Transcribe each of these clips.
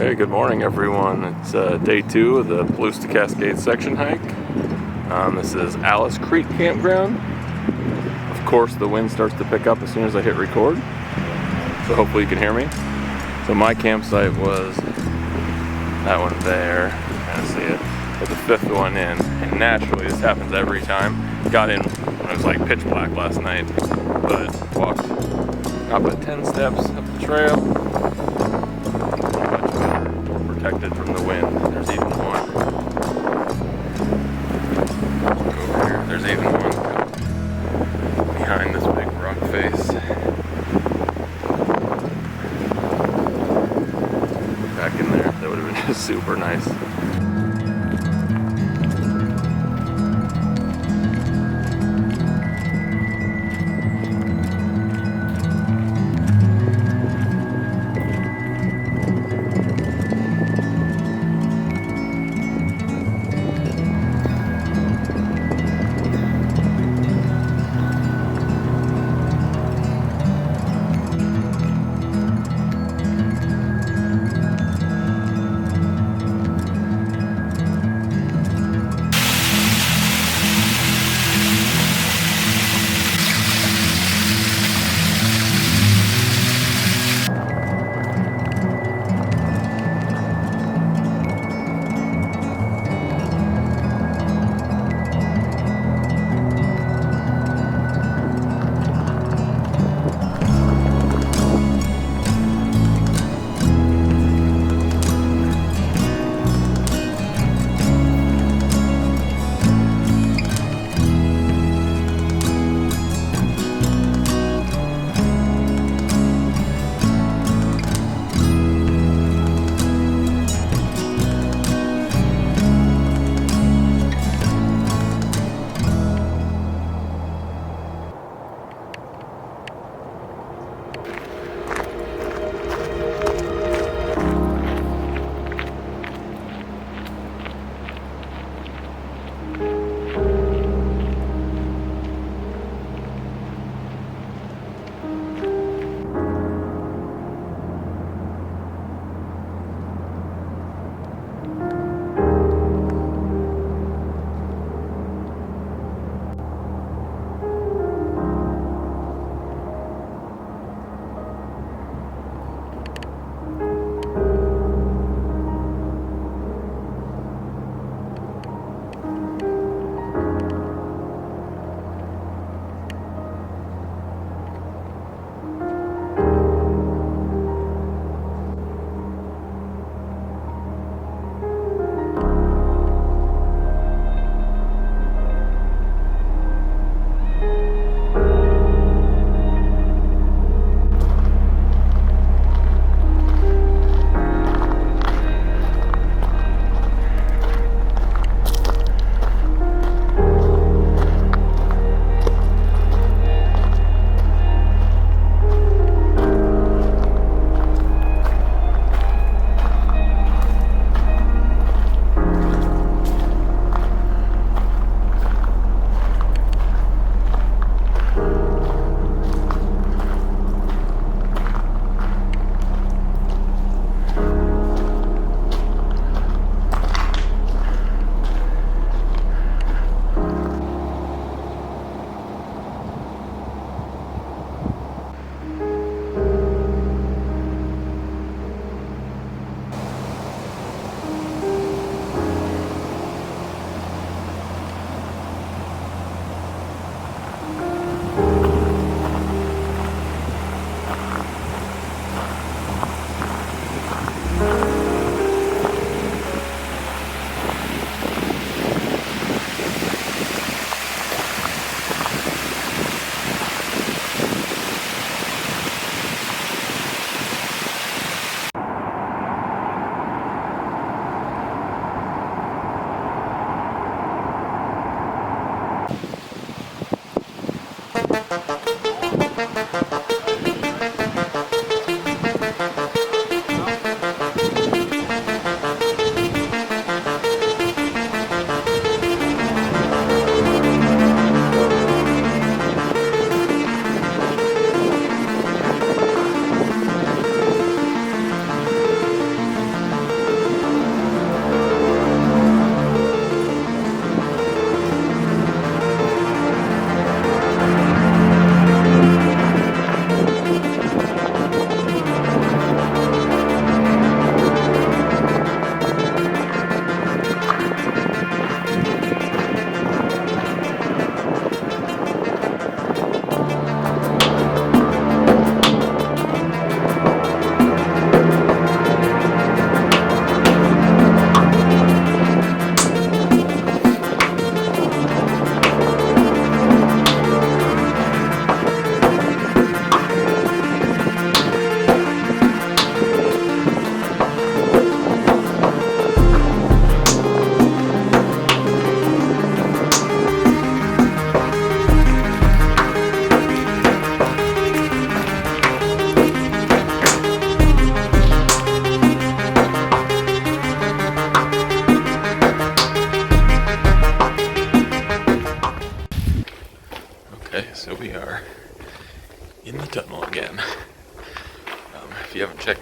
Okay, good morning everyone. It's day 2 of the Palouse to Cascades section hike. This is Alice Creek Campground. Of course the wind starts to pick up as soon as I hit record, so hopefully you can hear me. So my campsite was that one there, you kind of see it, but the 5th one in, and naturally this happens every time. Got in when it was like pitch black last night, but walked not but 10 steps up the trail. Protected from the wind. There's even one. Over here. There's even one behind this big rock face. Back in there. That would have been just super nice.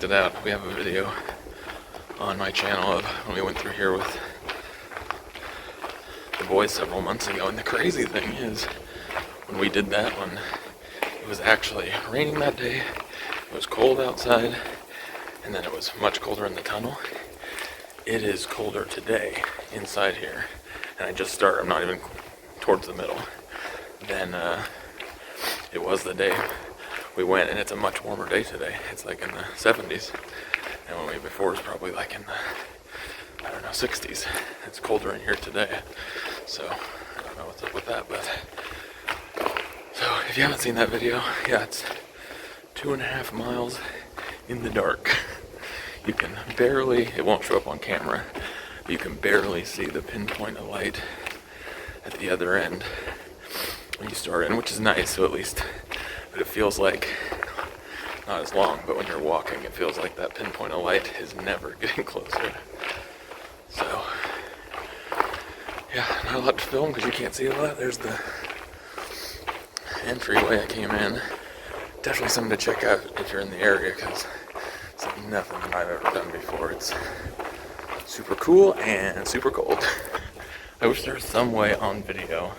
it out. We have a video on my channel of when we went through here with the boys several months ago, and the crazy thing is, when we did that one, it was actually raining that day, it was cold outside, and then it was much colder in the tunnel. It is colder today inside here, and I just started, I'm not even towards the middle, than it was the day we went, and it's a much warmer day today. It's like in the 70s, and when we before was probably like in the, I don't know, 60s. It's colder in here today, so I don't know what's up with that, but so if you haven't seen that video, yeah, it's 2.5 miles in the dark. You can barely, it won't show up on camera, but you can barely see the pinpoint of light at the other end when you start in, which is nice, so at least, but it feels like, not as long, but when you're walking, it feels like that pinpoint of light is never getting closer. So, yeah, not a lot to film because you can't see a lot. There's the entryway I came in. Definitely something to check out if you're in the area because it's like nothing that I've ever done before. It's super cool and super cold. I wish there was some way on video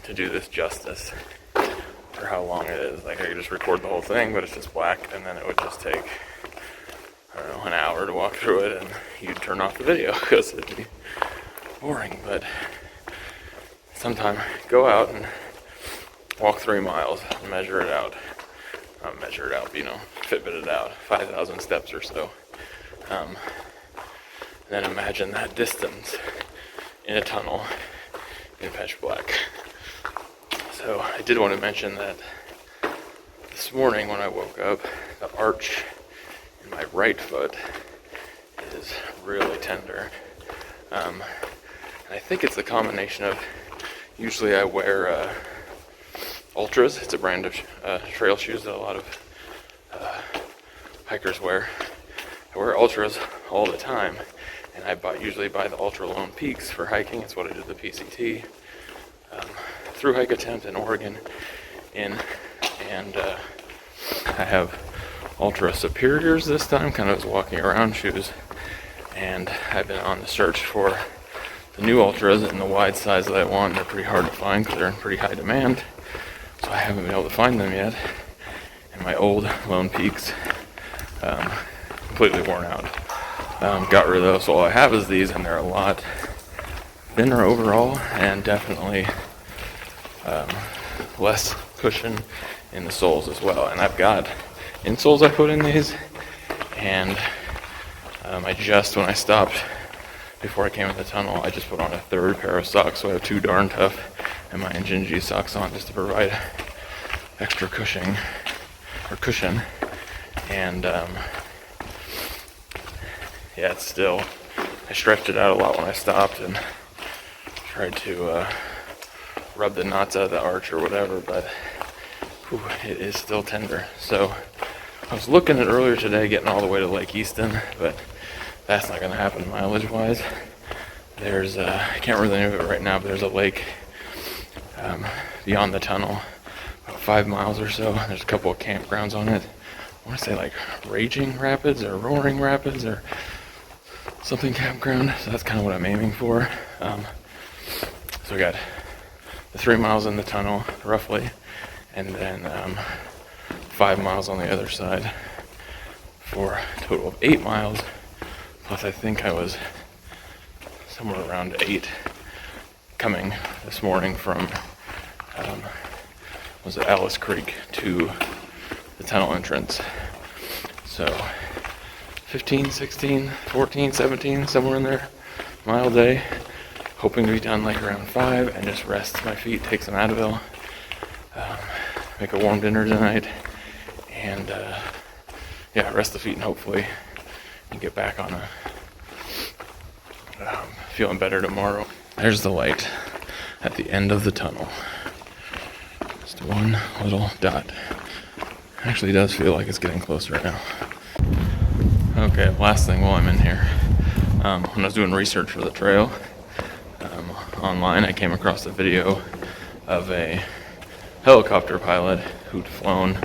to do this justice for how long it is. Like I could just record the whole thing, but it's just black, and then it would just take, I don't know, an hour to walk through it, and you'd turn off the video because it'd be boring. But sometime go out and walk 3 miles and measure it out. Not measure it out, but, you know, Fitbit it out, 5,000 steps or so. And then imagine that distance in a tunnel in pitch black. So I did want to mention that this morning when I woke up, the arch in my right foot is really tender. And I think it's the combination of, usually I wear Ultras. It's a brand of trail shoes that a lot of hikers wear. I wear Ultras all the time, and I usually buy the Ultra Lone Peaks for hiking. It's what I did the PCT through hike attempt in Oregon and I have Ultra Superiors this time, kind of as walking around shoes, and I've been on the search for the new Ultras in the wide size that I want. They're pretty hard to find because they're in pretty high demand, so I haven't been able to find them yet, and my old Lone Peaks completely worn out. Got rid of those, so all I have is these, and they're a lot thinner overall, and definitely less cushion in the soles as well. And I've got insoles I put in these, and I just, when I stopped before I came in the tunnel, I just put on a third pair of socks, so I have 2 Darn Tough and my Injinji socks on just to provide extra cushion. And yeah, it's still, I stretched it out a lot when I stopped and tried to rub the knots out of the arch or whatever, but it is still tender. So I was looking at earlier today getting all the way to Lake Easton, but that's not going to happen mileage wise. There's I can't remember the name of it right now, but there's a lake beyond the tunnel, about 5 miles or so. There's a couple of campgrounds on it. I want to say like Raging Rapids or Roaring Rapids or something campground, so that's kind of what I'm aiming for. So we got the 3 miles in the tunnel roughly, and then 5 miles on the other side for a total of 8 miles. Plus I think I was somewhere around 8 coming this morning from was it Alice Creek to the tunnel entrance. So 15, 16, 14, 17, somewhere in there, mile day. Hoping to be done like around 5 and just rest my feet, take some Advil, make a warm dinner tonight, and yeah, rest the feet and hopefully get back on a feeling better tomorrow. There's the light at the end of the tunnel. Just one little dot. Actually does feel like it's getting closer now. Okay, last thing while I'm in here. When I was doing research for the trail, online I came across a video of a helicopter pilot who'd flown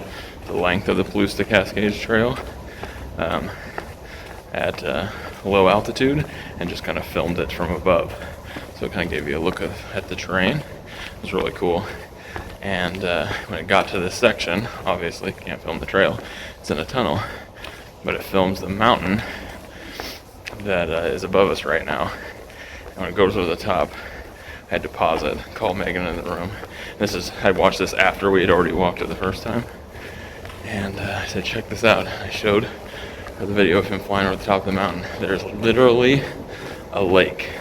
the length of the Palouse to Cascades trail, at low altitude and just kind of filmed it from above. So it kind of gave you a look at the terrain. It was really cool. And when it got to this section, obviously can't film the trail, it's in a tunnel, but it films the mountain that is above us right now. And when it goes over the top, I had to pause it, call Megan in the room. I watched this after we had already walked it the first time. And I said, check this out. I showed her the video of him flying over the top of the mountain. There's literally a lake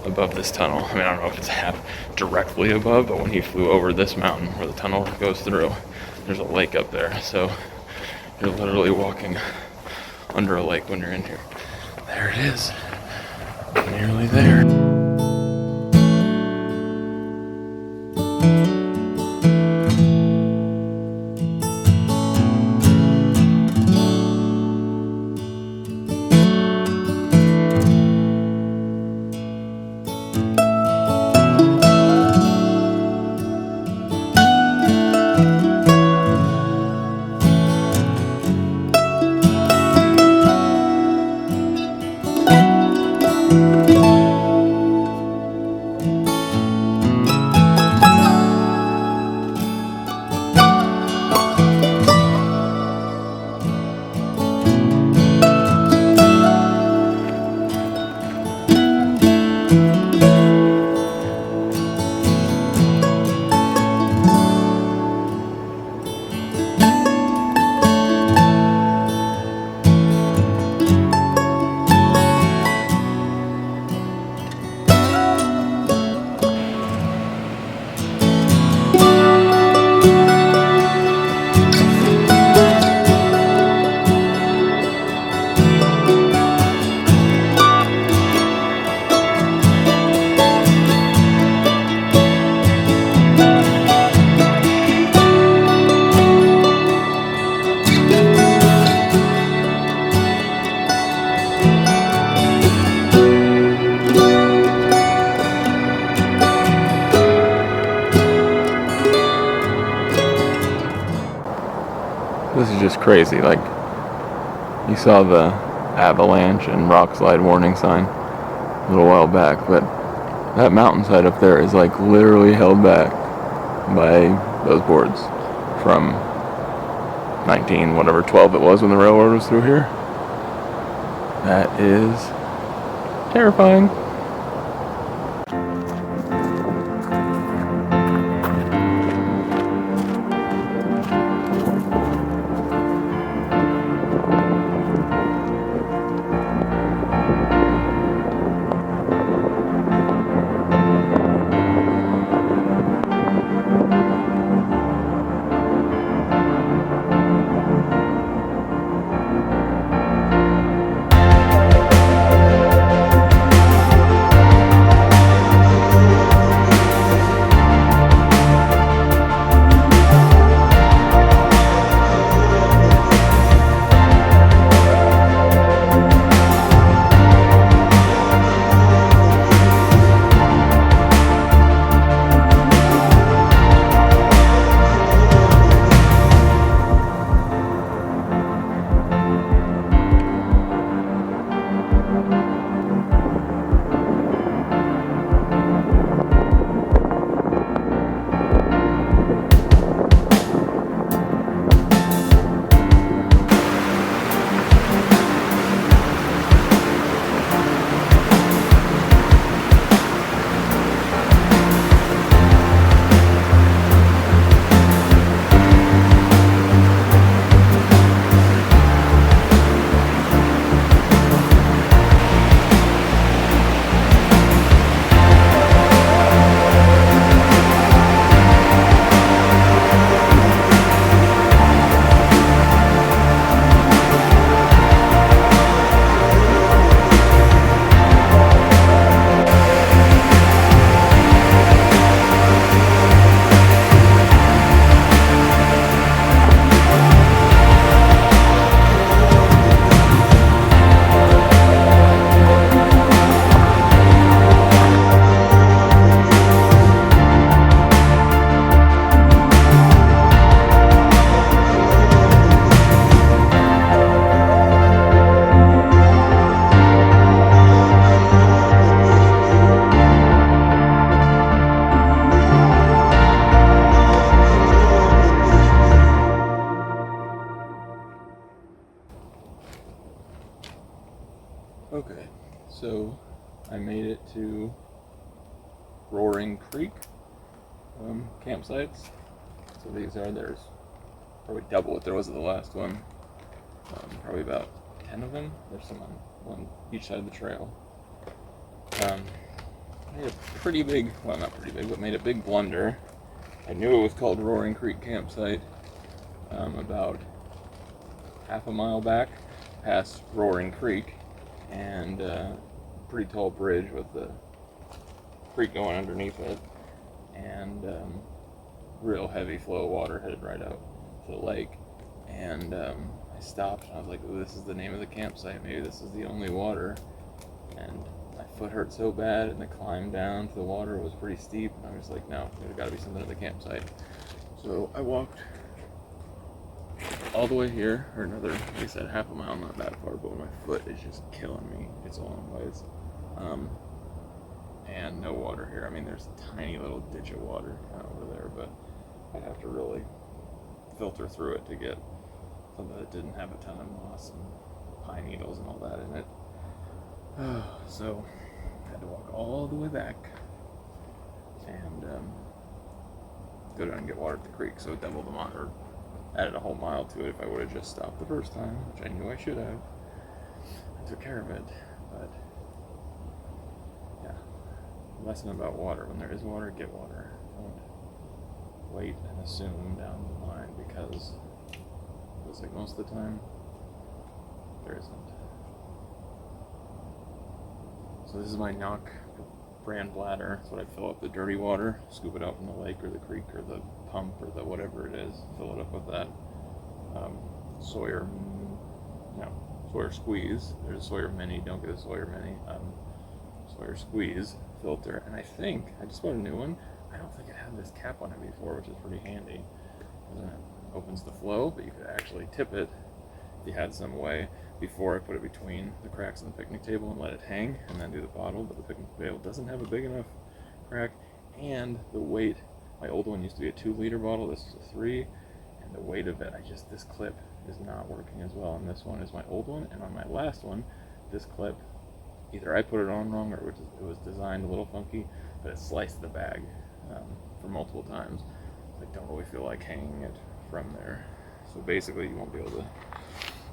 above this tunnel. I mean, I don't know if it's directly above, but when he flew over this mountain where the tunnel goes through, there's a lake up there. So you're literally walking under a lake when you're in here. There it is. Nearly there. This is just crazy. Like, you saw the avalanche and rock slide warning sign a little while back, but that mountainside up there is like literally held back by those boards from 12 it was when the railroad was through here. That is terrifying. Okay, so I made it to Roaring Creek campsites. So there's probably double what there was at the last one. Probably about 10 of them. There's some on one each side of the trail. Made a pretty big, well, not pretty big, but made a big blunder. I knew it was called Roaring Creek Campsite about half a mile back past Roaring Creek, and pretty tall bridge with the creek going underneath it, and real heavy flow of water headed right out to the lake. And I stopped and I was like, ooh, this is the name of the campsite, maybe this is the only water. And my foot hurt so bad, and the climb down to the water was pretty steep, and I was like, no, there's got to be something at the campsite. So I walked all the way here, or another, like I said, half a mile, not that far, but my foot is just killing me. It's a long ways. And no water here. I mean, there's a tiny little ditch of water kind of over there, but I'd have to really filter through it to get something that didn't have a ton of moss and pine needles and all that in it. So I had to walk all the way back and go down and get water at the creek. So double the mile, or added a whole mile to it if I would have just stopped the first time, which I knew I should have. I took care of it, but yeah. Lesson about water: when there is water, get water. Don't wait and assume down the line, because it feels like most of the time there isn't. So this is my Knock brand bladder. That's what I fill up the dirty water, scoop it out from the lake or the creek or the pump or the whatever it is, fill it up with that Sawyer Squeeze. There's a Sawyer Mini, don't get a Sawyer Mini. Sawyer Squeeze filter, and I just bought a new one. I don't think it had this cap on it before, which is pretty handy. It opens the flow, but you could actually tip it if you had some way. Before I put it between the cracks on the picnic table and let it hang, and then do the bottle, but the picnic table doesn't have a big enough crack, and the weight, my old one used to be a 2-liter bottle, this is a 3, and the weight of it, this clip is not working as well, and this one is my old one, and on my last one, this clip, either I put it on wrong, or it was designed a little funky, but it sliced the bag for multiple times. I don't really feel like hanging it from there, so basically you won't be able to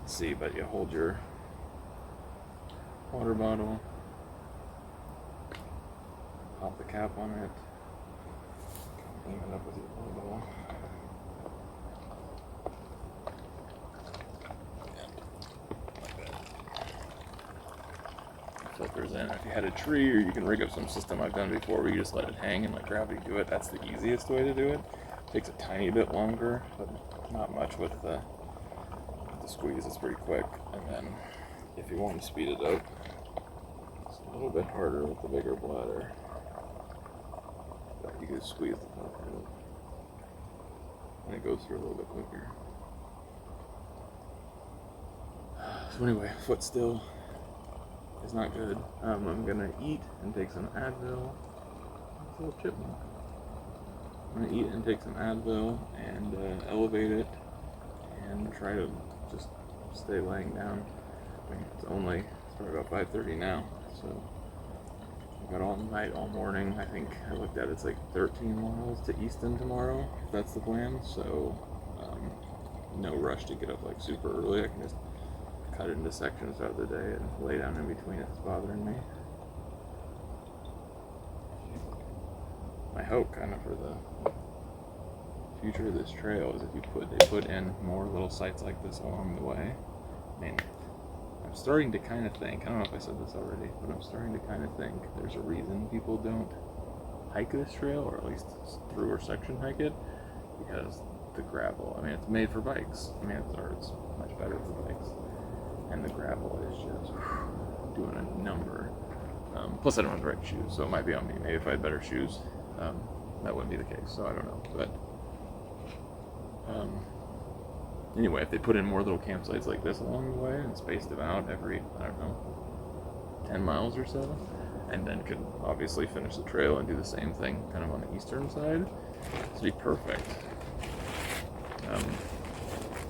see, but you hold your water bottle, pop the cap on it, aim it up with your water bottle. Filters in. If you had a tree, or you can rig up some system I've done before where you just let it hang and let gravity do it. That's the easiest way to do it. Takes a tiny bit longer, but not much with the squeeze. It's pretty quick. And then if you want to speed it up, it's a little bit harder with the bigger bladder, but you can squeeze the top of it and it goes through a little bit quicker. So anyway, foot still is not good. I'm gonna eat and take some Advil. It's a little chipmunk. I'm gonna eat and take some Advil and elevate it and try to just stay laying down. I mean, it's probably about 5:30 now, so I've got all night, all morning. I think I looked at it's like 13 miles to Easton tomorrow, if that's the plan. So no rush to get up like super early. I can just cut into sections throughout the day and lay down in between if it's bothering me. My hope kind of for the future of this trail is if they put in more little sites like this along the way. I mean, I'm starting to kind of think, I don't know if I said this already, but I'm starting to kind of think there's a reason people don't hike this trail, or at least through or section hike it, because the gravel, I mean, it's made for bikes. I mean, it's much better for bikes. And the gravel is just doing a number. Plus I don't have the right shoes, so it might be on me. Maybe if I had better shoes, that wouldn't be the case, so I don't know. But anyway, if they put in more little campsites like this along the way and spaced them out every, 10 miles or so, and then could obviously finish the trail and do the same thing kind of on the eastern side, this would be perfect.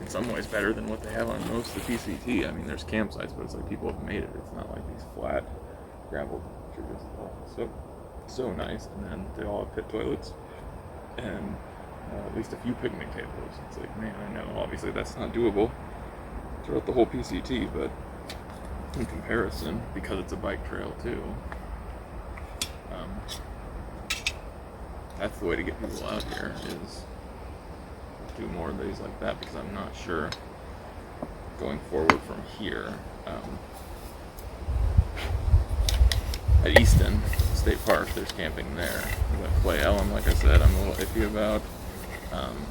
in some ways better than what they have on most of the PCT. I mean, there's campsites, but it's like people have made it. It's not like these flat gravel pictures. So nice. And then they all have pit toilets and at least a few picnic tables. It's like, man, I know obviously that's not doable throughout the whole PCT, but in comparison, because it's a bike trail too, that's the way to get people out here, is do more of these like that, because I'm not sure going forward from here. At Easton State Park, there's camping there. I'm going to play Ellen, like I said, I'm a little iffy about.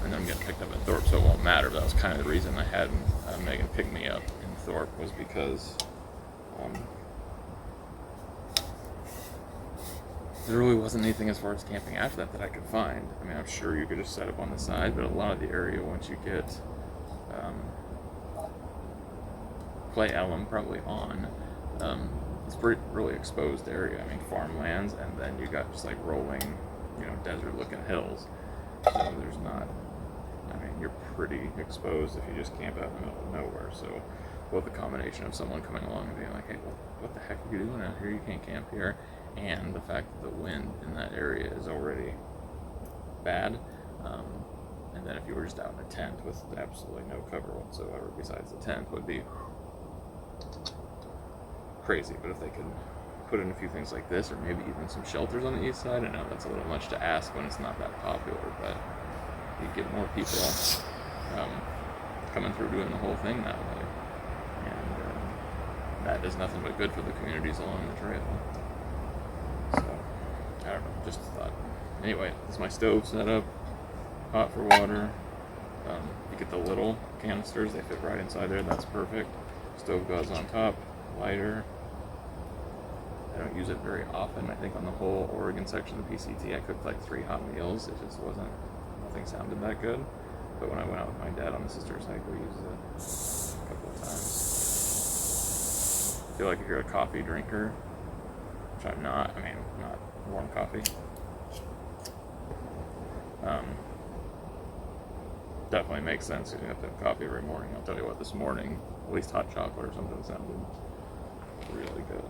And then I'm getting picked up in Thorpe, so it won't matter. But that was kind of the reason I had Megan pick me up in Thorpe, was because there really wasn't anything as far as camping after that I could find. I mean, I'm sure you could just set up on the side, but a lot of the area, once you get Play Ellen probably on, it's pretty really exposed area. I mean, farmlands, and then you got just like rolling, desert-looking hills. So there's not, I mean, you're pretty exposed if you just camp out in the middle of nowhere. So both the combination of someone coming along and being like, hey, well, what the heck are you doing out here? You can't camp here. And the fact that the wind in that area is already bad. And then if you were just out in a tent with absolutely no cover whatsoever besides the tent, would be crazy. But if they could put in a few things like this, or maybe even some shelters on the east side. I know that's a little much to ask when it's not that popular, but you get more people coming through doing the whole thing that way, and that is nothing but good for the communities along the trail. So I don't know, just a thought. Anyway, this is my stove set up, hot for water. You get the little canisters, they fit right inside there, that's perfect. Stove goes on top, lighter. I don't use it very often. I think on the whole Oregon section of the PCT, I cooked like 3 hot meals. It just nothing sounded that good. But when I went out with my dad on the sister's hike, we used it a couple of times. I feel like if you're a coffee drinker, which I'm not, not warm coffee, definitely makes sense. You have to have coffee every morning. I'll tell you what, this morning, at least hot chocolate or something sounded really good.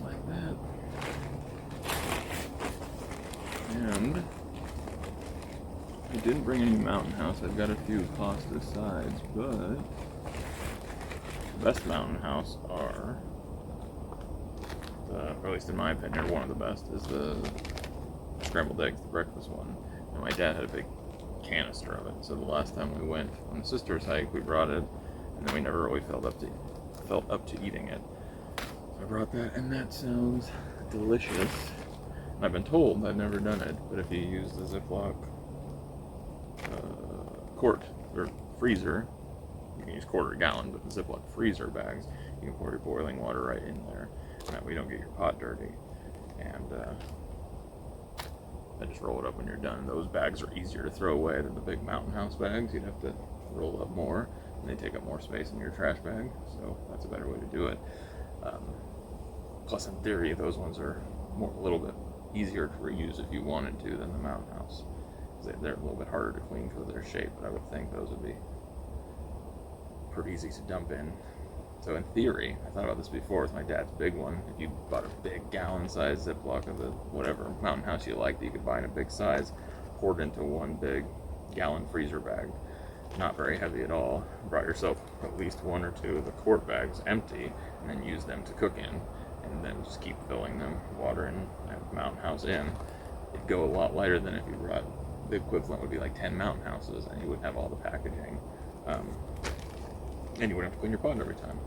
Like that. And I didn't bring any Mountain House. I've got a few pasta sides, but the best Mountain House are, or at least in my opinion, one of the best, is the scrambled eggs, the breakfast one. And my dad had a big canister of it, so the last time we went on the sister's hike, we brought it, and then we never really felt up to eating it. I brought that, and that sounds delicious. And I've been told, I've never done it, but if you use the Ziploc quart or freezer, you can use quarter gallon, but the Ziploc freezer bags, you can pour your boiling water right in there, and that way you don't get your pot dirty. And then just roll it up when you're done. Those bags are easier to throw away than the big Mountain House bags. You'd have to roll up more, and they take up more space in your trash bag, so that's a better way to do it. Plus, in theory, those ones are a little bit easier to reuse if you wanted to than the Mountain House. They're a little bit harder to clean because of their shape, but I would think those would be pretty easy to dump in. So in theory, I thought about this before with my dad's big one. If you bought a big gallon-sized Ziploc of the whatever Mountain House you liked that you could buy in a big size, poured into one big gallon freezer bag, not very heavy at all, brought yourself at least 1 or 2 of the quart bags empty, and then use them to cook in, and then just keep filling them, water and Mountain House in. It'd go a lot lighter than if you brought, the equivalent would be like 10 Mountain Houses, and you wouldn't have all the packaging, and you wouldn't have to clean your pot every time.